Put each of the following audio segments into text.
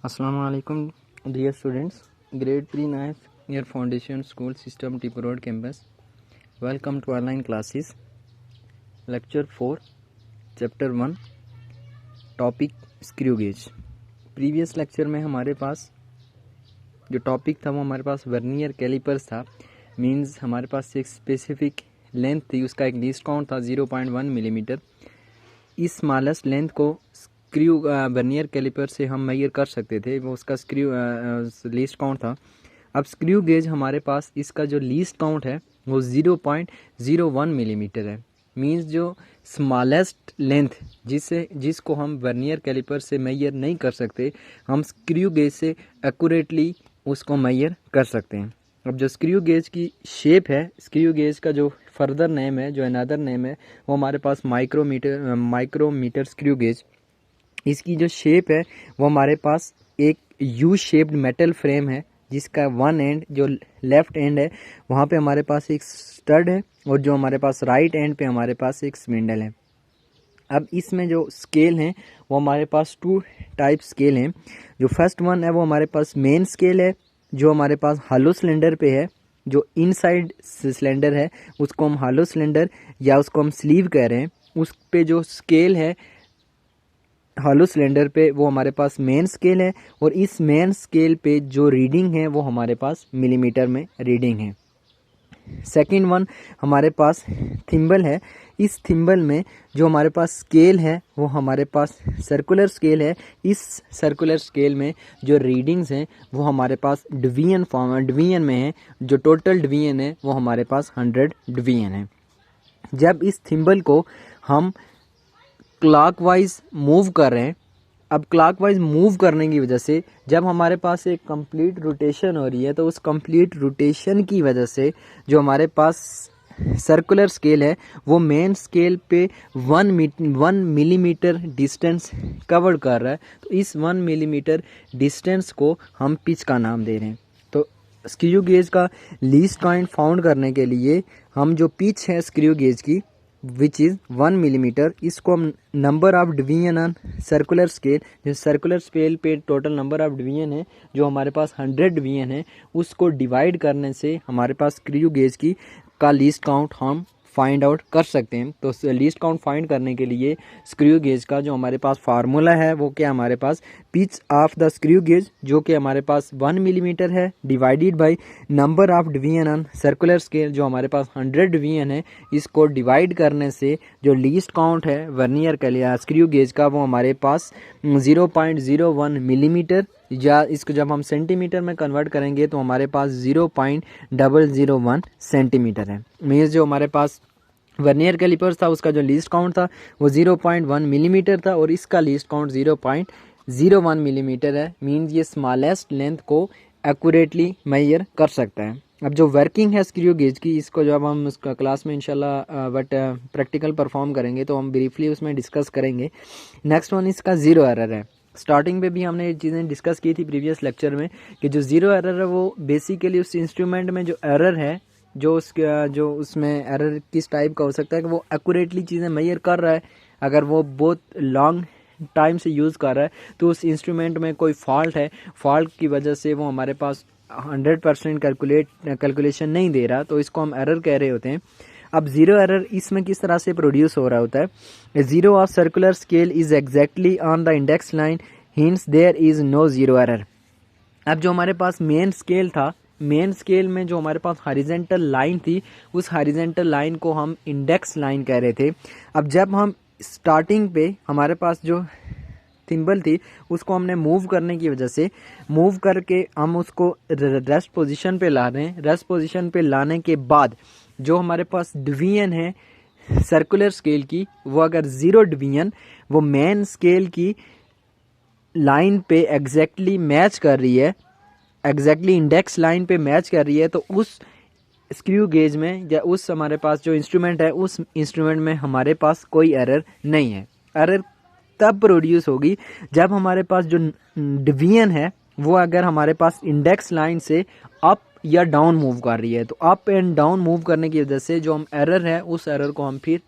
Assalamu alaikum dear students, grade 3 9th year foundation school system Tipo Road campus. Welcome to online classes. Lecture 4 chapter 1 topic screw gauge. Previous lecture में हमारे पास जो topic था वो हमारे पास vernier callipers था. Means हमारे पास एक specific length थी, उसका एक लीस्ट काउंट था 0.1 मिलीमीटर. इस स्मॉलेस्ट लेंथ को स्क्रू वर्नियर कैलिपर से हम मेजर कर सकते थे, वो उसका स्क्रू लीस्ट काउंट था. अब स्क्रू गेज हमारे पास इसका जो लीस्ट काउंट है वो 0.01 मिलीमीटर है. मींस जो स्मॉलेस्ट लेंथ जिसको हम वर्नियर कैलिपर से मेजर नहीं कर सकते, हम स्क्रू गेज से एक्यूरेटली उसको मेजर कर सकते हैं. अब जो स्क्रू गेज की शेप है, स्क्रू गेज का जो फर्दर नेम है, जो अनदर नेम है, वो हमारे पास माइक्रोमीटर स्क्रू गेज. इसकी जो शेप है वो हमारे पास एक यू शेप्ड मेटल फ्रेम है, जिसका वन एंड जो लेफ्ट एंड है वहाँ पे हमारे पास एक स्टड है और जो हमारे पास राइट एंड पे हमारे पास एक स्पिंडल है. अब इसमें जो स्केल हैं वो हमारे पास टू टाइप स्केल हैं. जो फर्स्ट वन है वो हमारे पास मेन स्केल है, जो हमारे पास हॉलो सिलेंडर पे है. जो इनसाइड सिलेंडर है उसको हम हॉलो सिलेंडर या उसको हम स्लीव कह रहे हैं. उस पे जो स्केल है हॉलो सिलेंडर पे वो हमारे पास मेन स्केल है, और इस मेन स्केल पे जो रीडिंग है वो हमारे पास मिलीमीटर में रीडिंग है. सेकंड वन हमारे पास थिम्बल है. इस थिम्बल में जो हमारे पास स्केल है वो हमारे पास सर्कुलर स्केल है. इस सर्कुलर स्केल में जो रीडिंग्स हैं वो हमारे पास डिवीजन में है. जो टोटल डिवीजन है वो हमारे पास 100 डिवीजन है. जब इस थिम्बल को हम क्लॉकवाइज मूव कर रहे हैं, अब क्लॉकवाइज मूव करने की वजह से जब हमारे पास एक कंप्लीट रोटेशन हो रही है, तो उस कंप्लीट रोटेशन की वजह से जो हमारे पास सर्कुलर स्केल है वो मेन स्केल पे 1 मिलीमीटर डिस्टेंस कवर कर रहा है. तो इस 1 मिलीमीटर डिस्टेंस को हम पिच का नाम दे रहे हैं. तो स्क्रू गेज का लीस्ट काउंट फाउंड करने के लिए हम जो पिच है स्क्रू गेज की विच इज़ 1 मिलीमीटर, इसको हम number of division on circular scale, जो सर्कुलर स्केल पे टोटल नंबर ऑफ डिवीजन है जो हमारे पास 100 डिवीजन है, उसको डिवाइड करने से हमारे पास स्क्रू गेज की का लीस्ट काउंट हम फाइंड आउट कर सकते हैं. तो लीस्ट काउंट फाइंड करने के लिए स्क्रू गेज का जो हमारे पास फार्मूला है वो क्या हमारे पास pitch of the screw gauge, जो कि हमारे पास 1 मिलीमीटर है, divided by number of division on circular scale जो हमारे पास 100 डिवीजन है. इसको डिवाइड करने से जो लीस्ट काउंट है वर्नियर का लिया स्क्रू गेज का वो हमारे पास 0.01 मिलीमीटर, या इसको जब हम सेंटीमीटर में कन्वर्ट करेंगे तो हमारे पास 0.001 सेंटीमीटर है. मीन्स जो हमारे पास वर्नियर कैलिपर्स था उसका जो लीस्ट काउंट था वो 0.1 मिलीमीटर था, और इसका लीस्ट काउंट 0.01 मिलीमीटर है. मीन्स ये स्मॉलेस्ट लेंथ को एक्यूरेटली मेजर कर सकता है. अब जो वर्किंग है स्क्रू गेज की, इसको जब हम उसका क्लास में इंशाल्लाह प्रैक्टिकल परफॉर्म करेंगे तो हम ब्रीफली उसमें डिस्कस करेंगे. नेक्स्ट वन इसका ज़ीरो एरर है. स्टार्टिंग पे भी हमने ये चीज़ें डिस्कस की थी प्रीवियस लेक्चर में कि जो ज़ीरो एरर है वो बेसिकली उस इंस्ट्रूमेंट में जो एरर है, जो उसमें एरर किस टाइप का हो सकता है कि वो एक्यूरेटली चीज़ें मेजर कर रहा है. अगर वो बहुत लॉन्ग टाइम से यूज़ कर रहा है तो उस इंस्ट्रूमेंट में कोई फॉल्ट है, फॉल्ट की वजह से वो हमारे पास 100% कैलकुलेशन नहीं दे रहा, तो इसको हम एरर कह रहे होते हैं. अब ज़ीरो एरर इसमें किस तरह से प्रोड्यूस हो रहा होता है. Zero of circular scale is exactly on the index line, hence there is no zero error. अब जो हमारे पास मेन स्केल था, मेन स्केल में जो हमारे पास हॉरिजॉन्टल लाइन थी, उस हॉरिजॉन्टल लाइन को हम इंडेक्स लाइन कह रहे थे. अब जब हम स्टार्टिंग पे हमारे पास जो थिम्बल थी उसको हमने मूव करने की वजह से मूव करके हम उसको रेस्ट पोजीशन पे ला रहे हैं. रेस्ट पोजीशन पे लाने के बाद जो हमारे पास डिवीजन है सर्कुलर स्केल की, वो अगर 0 डिवीजन वो मेन स्केल की लाइन पे एग्जैक्टली मैच कर रही है, एग्जैक्टली इंडेक्स लाइन पे मैच कर रही है, तो उस स्क्रू गेज में या उस हमारे पास जो इंस्ट्रूमेंट है उस इंस्ट्रूमेंट में हमारे पास कोई एरर नहीं है. एरर तब प्रोड्यूस होगी जब हमारे पास जो डिवीजन है वो अगर हमारे पास इंडेक्स लाइन से अप या डाउन मूव कर रही है. तो अप एंड डाउन मूव करने की वजह से जो हम एरर है उस एरर को हम फिर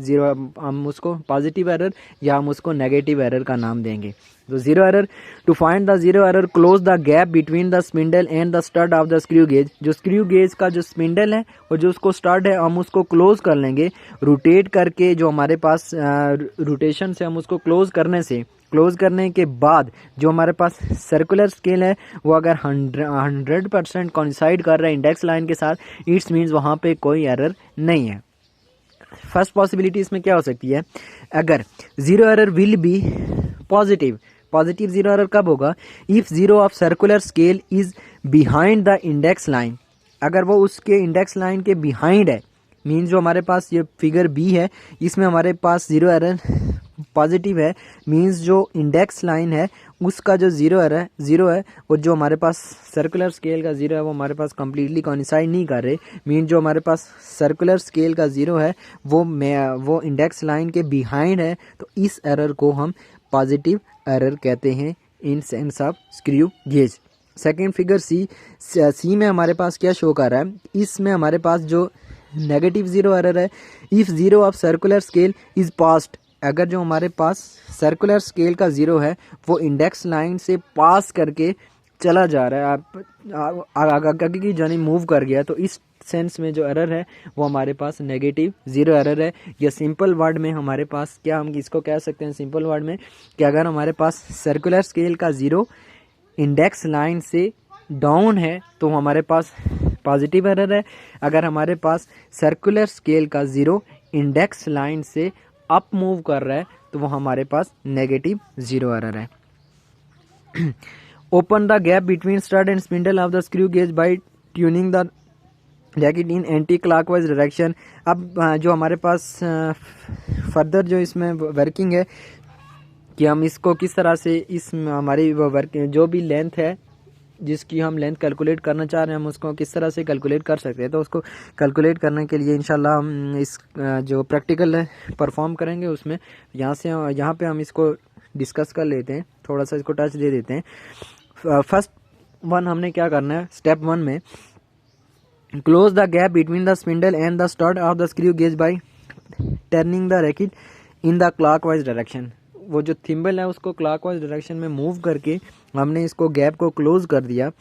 जीरो, हम उसको पॉजिटिव एरर या हम उसको नेगेटिव एरर का नाम देंगे। तो zero error, to find the zero error close the gap between the spindle and the stud of the screw gauge. जो स्क्रू गेज का जो स्पिंडल है और जो उसको स्टड है हम उसको क्लोज कर लेंगे रोटेट करके। जो हमारे पास रोटेशन से हम उसको क्लोज करने के बाद जो हमारे पास सर्कुलर स्केल है वो अगर 100% कोइंसाइड कर रहा है इंडेक्स लाइन के साथ, इट्स मीन्स वहाँ पे कोई एरर नहीं है। फर्स्ट पॉसिबिलिटी इसमें क्या हो सकती है, अगर zero error will be positive zero error कब होगा, if zero of circular scale is behind the index line. अगर वो उसके इंडेक्स लाइन के बिहाइंड है, मीन्स जो हमारे पास ये फिगर बी है इसमें हमारे पास जीरो एरर पॉजिटिव है, मीन्स जो इंडेक्स लाइन है उसका जो जीरो है और जो हमारे पास सर्कुलर स्केल का जीरो है वो हमारे पास कंप्लीटली कोइंसाइड नहीं कर रहे। मीन्स जो हमारे पास सर्कुलर स्केल का जीरो है वो इंडेक्स लाइन के बिहाइंड है, तो इस एरर को हम पॉजिटिव एरर कहते हैं in sense of screw gauge. Second figure C में हमारे पास क्या शो कर रहा है, इसमें हमारे पास जो नेगेटिव जीरो एरर है, if zero of circular scale is past. अगर जो हमारे पास सर्कुलर स्केल का जीरो है वो इंडेक्स लाइन से पास करके चला जा रहा है, आगे की जर्नी मूव कर गया, तो इस सेंस में जो एरर है वो हमारे पास नेगेटिव जीरो एरर है। या सिंपल वर्ड में हमारे पास क्या हम इसको कह सकते हैं, सिंपल वर्ड में कि अगर हमारे पास सर्कुलर स्केल का जीरो इंडेक्स लाइन से डाउन है तो हमारे पास पॉजिटिव एरर है। अगर हमारे पास सर्कुलर स्केल का जीरो इंडेक्स लाइन से अप मूव कर रहा है तो वो हमारे पास नेगेटिव जीरो एरर है। Open the gap between stud and spindle of the screw gauge by tuning the racket in anti clockwise direction. अब जो हमारे पास फर्दर जो इसमें वर्किंग है कि हम इसको किस तरह से इस हमारी जो भी लेंथ है जिसकी हम लेंथ कैलकुलेट करना चाह रहे हैं हम उसको किस तरह से कैलकुलेट कर सकते हैं। तो उसको कैलकुलेट करने के लिए इंशाल्लाह हम इस जो प्रैक्टिकल परफॉर्म करेंगे उसमें यहाँ पे हम इसको डिस्कस कर लेते हैं, थोड़ा सा इसको टच दे देते हैं। फर्स्ट वन हमने क्या करना है, स्टेप वन में close the gap between the spindle and the stud of the screw gauge bye turning the racket in the clockwise direction. वो जो थिम्बल है उसको क्लॉकवाइज डायरेक्शन में मूव करके हमने इसको गैप को क्लोज कर दिया।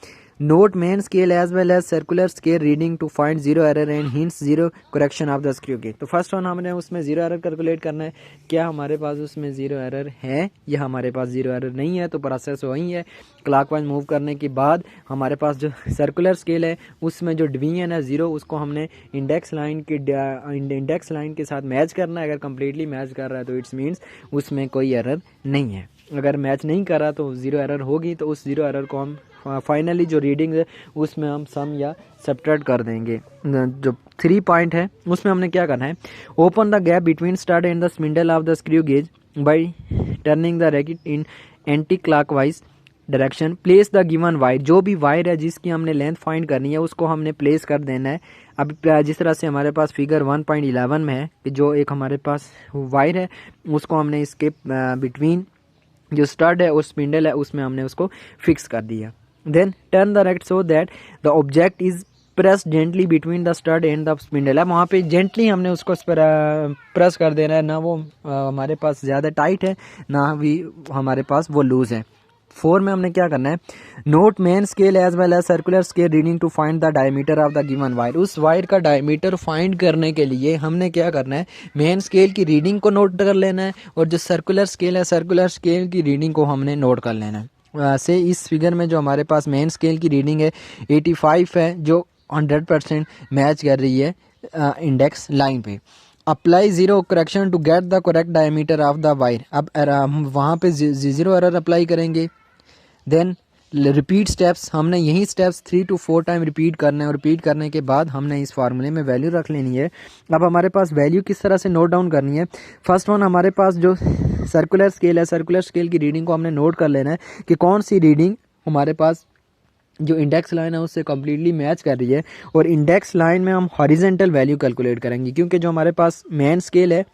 Note main scale as well as circular scale reading to find zero error and hints zero correction of the screw gauge. तो फर्स्ट वन हमने उसमें जीरो एरर कैलकुलेट करना है, क्या हमारे पास उसमें जीरो एरर है या हमारे पास जीरो एरर नहीं है। तो प्रोसेस वही है, क्लॉकवाइज मूव करने के बाद हमारे पास जो सर्कुलर स्केल है उसमें जो डिवीजन है जीरो उसको हमने इंडेक्स लाइन के साथ मैच करना है। अगर कम्प्लीटली मैच कर रहा है तो इट्स मीन्स उसमें कोई एरर नहीं है। अगर मैच नहीं कर रहा तो जीरो एरर होगी, तो उस जीरो एरर को हम फाइनली जो रीडिंग है उसमें हम सम या सब्ट्रैक्ट कर देंगे। जो 3 पॉइंट है उसमें हमने क्या करना है, open the gap between stud and the spindle of the screw gauge bye turning the racket in anti clockwise direction. Place the given wire, जो भी वायर है जिसकी हमने लेंथ फाइंड करनी है उसको हमने प्लेस कर देना है। अब जिस तरह से हमारे पास फिगर 1.11 में है कि जो एक हमारे पास वायर है उसको हमने इसके बिटवीन जो स्टड है और स्पिंडल है उसमें हमने उसको फिक्स कर दिया। Then turn the racket so that the object is press gently between the stud and the spindle. है वहाँ पे जेंटली हमने उसको प्रेस कर देना है, ना वो हमारे पास ज़्यादा टाइट है ना भी हमारे पास वो लूज है। 4 में हमने क्या करना है, note main scale as well as circular scale reading to find the diameter of the given wire. उस वायर का डायमीटर फाइंड करने के लिए हमने क्या करना है, मेन स्केल की रीडिंग को नोट कर लेना है और जो सर्कुलर स्केल है सर्कुलर स्केल की रीडिंग को हमने नोट कर लेना है। से इस फिगर में जो हमारे पास मेन स्केल की रीडिंग है 85 है जो 100% मैच कर रही है इंडेक्स लाइन पे। Apply zero correction to get the correct diameter of the wire. अब हम वहाँ पे जीरो एरर अप्लाई करेंगे। देन रिपीट स्टेप्स, हमने यही स्टेप्स 3 to 4 टाइम रिपीट करना है और रिपीट करने के बाद हमने इस फार्मूले में वैल्यू रख लेनी है। अब हमारे पास वैल्यू किस तरह से नोट डाउन करनी है, फर्स्ट वन हमारे पास जो सर्कुलर स्केल है सर्कुलर स्केल की रीडिंग को हमने नोट कर लेना है कि कौन सी रीडिंग हमारे पास जो इंडेक्स लाइन है उससे कम्प्लीटली मैच कर रही है। और इंडेक्स लाइन में हम हॉरिजेंटल वैल्यू कैलकुलेट करेंगे क्योंकि जो हमारे पास मेन स्केल है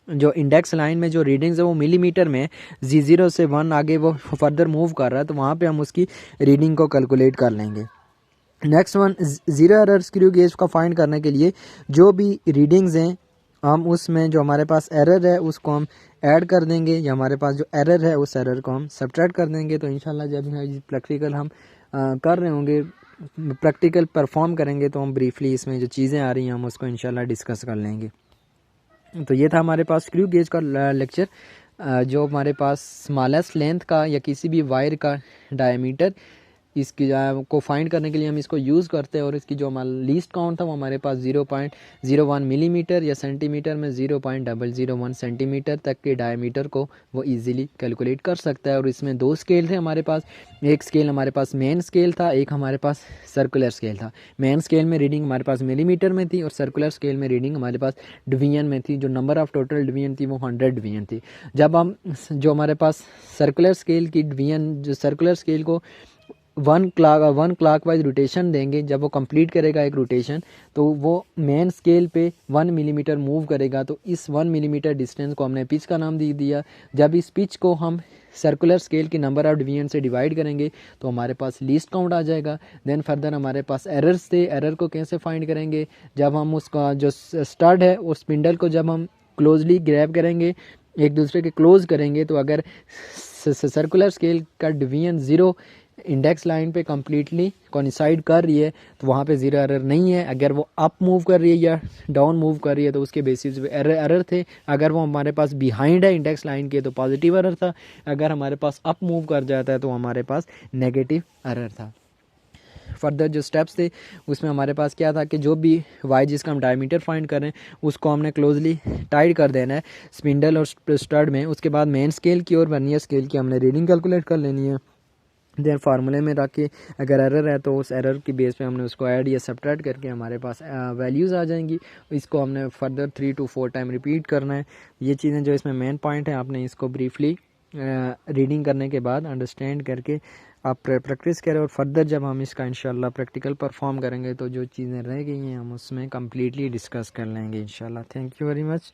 जो इंडेक्स लाइन में जो रीडिंग्स है वो मिलीमीटर में G0 से 1 आगे वो फर्दर मूव कर रहा है, तो वहाँ पे हम उसकी रीडिंग को कैलकुलेट कर लेंगे। Next one zero error screw gauge का फाइंड करने के लिए जो भी रीडिंग्स हैं हम उसमें जो हमारे पास एरर है उसको हम ऐड कर देंगे, या हमारे पास जो एरर है उस एरर को हम सब्ट्रैक्ट कर देंगे। तो इंशाल्लाह जब प्रैक्टिकल हम कर रहे होंगे, प्रैक्टिकल परफॉर्म करेंगे, तो हम ब्रीफली इसमें जो चीज़ें आ रही हैं हम उसको इंशाल्लाह डिस्कस कर लेंगे। तो ये था हमारे पास स्क्रू गेज का लेक्चर, जो हमारे पास स्मॉलेस्ट लेंथ का या किसी भी वायर का डायमीटर इसकी को फाइंड करने के लिए हम इसको यूज़ करते हैं, और इसकी जो हमारा लीस्ट काउंट था वो हमारे पास 0.01 मिलीमीटर या सेंटीमीटर में 0.001 सेंटीमीटर तक के डायमीटर को वो इजीली कैलकुलेट कर सकता है। और इसमें दो स्केल थे हमारे पास, एक स्केल हमारे पास मेन स्केल था, एक हमारे पास सर्कुलर स्केल था। मेन स्केल में रीडिंग हमारे पास मिलीमीटर में थी और सर्कुलर स्केल में रीडिंग हमारे पास डिवीजन में थी। जो नंबर ऑफ टोटल डिवीजन थी वो 100 डिवीजन थी। जब हम जो हमारे पास सर्कुलर स्केल की डिवीजन, जो सर्कुलर स्केल को वन क्लॉकवाइज रोटेशन देंगे, जब वो कंप्लीट करेगा एक रोटेशन तो वो मेन स्केल पे 1 मिलीमीटर मूव करेगा। तो इस 1 मिलीमीटर डिस्टेंस को हमने पिच का नाम दे दिया। जब इस पिच को हम सर्कुलर स्केल की नंबर ऑफ डिवीजन से डिवाइड करेंगे तो हमारे पास लीस्ट काउंट आ जाएगा। देन फर्दर हमारे पास एरर्स थे, एरर को कैसे फाइंड करेंगे, जब हम उसका जो स्टड है उस स्पिंडल को जब हम क्लोजली ग्रैब करेंगे, एक दूसरे के क्लोज करेंगे, तो अगर सर्कुलर स्केल का डिवीजन 0 इंडेक्स लाइन पे कम्प्लीटली कोइंसाइड कर रही है तो वहाँ पे ज़ीरो एरर नहीं है। अगर वो अप मूव कर रही है या डाउन मूव कर रही है तो उसके बेसिस पे एरर थे। अगर वो हमारे पास बिहाइंड है इंडेक्स लाइन के तो पॉजिटिव एरर था, अगर हमारे पास अप मूव कर जाता है तो हमारे पास नेगेटिव एरर था। फर्दर जो स्टेप्स थे उसमें हमारे पास क्या था कि जो भी वाई जिसका हम डायमीटर फाइंड कर रहे हैं उसको हमने क्लोजली टाइट कर देना है स्पिंडल और स्टड में। उसके बाद मेन स्केल की और वर्नियर स्केल की हमने रीडिंग कैलकुलेट कर लेनी है। देन फार्मूले में रख के अगर एरर है तो उस एरर की बेस पे हमने उसको ऐड या सब्ट्रैक्ट करके हमारे पास वैल्यूज़ आ जाएंगी। इसको हमने फर्दर 3 to 4 टाइम रिपीट करना है। ये चीज़ें जो इसमें मेन पॉइंट है आपने इसको ब्रीफली रीडिंग करने के बाद अंडरस्टैंड करके आप प्रैक्टिस करें, और फर्दर जब हम इसका इंशाल्लाह प्रैक्टिकल परफॉर्म करेंगे तो जो चीज़ें रह गई हैं हम उसमें कम्प्लीटली डिस्कस कर लेंगे इंशाल्लाह। Thank you very much.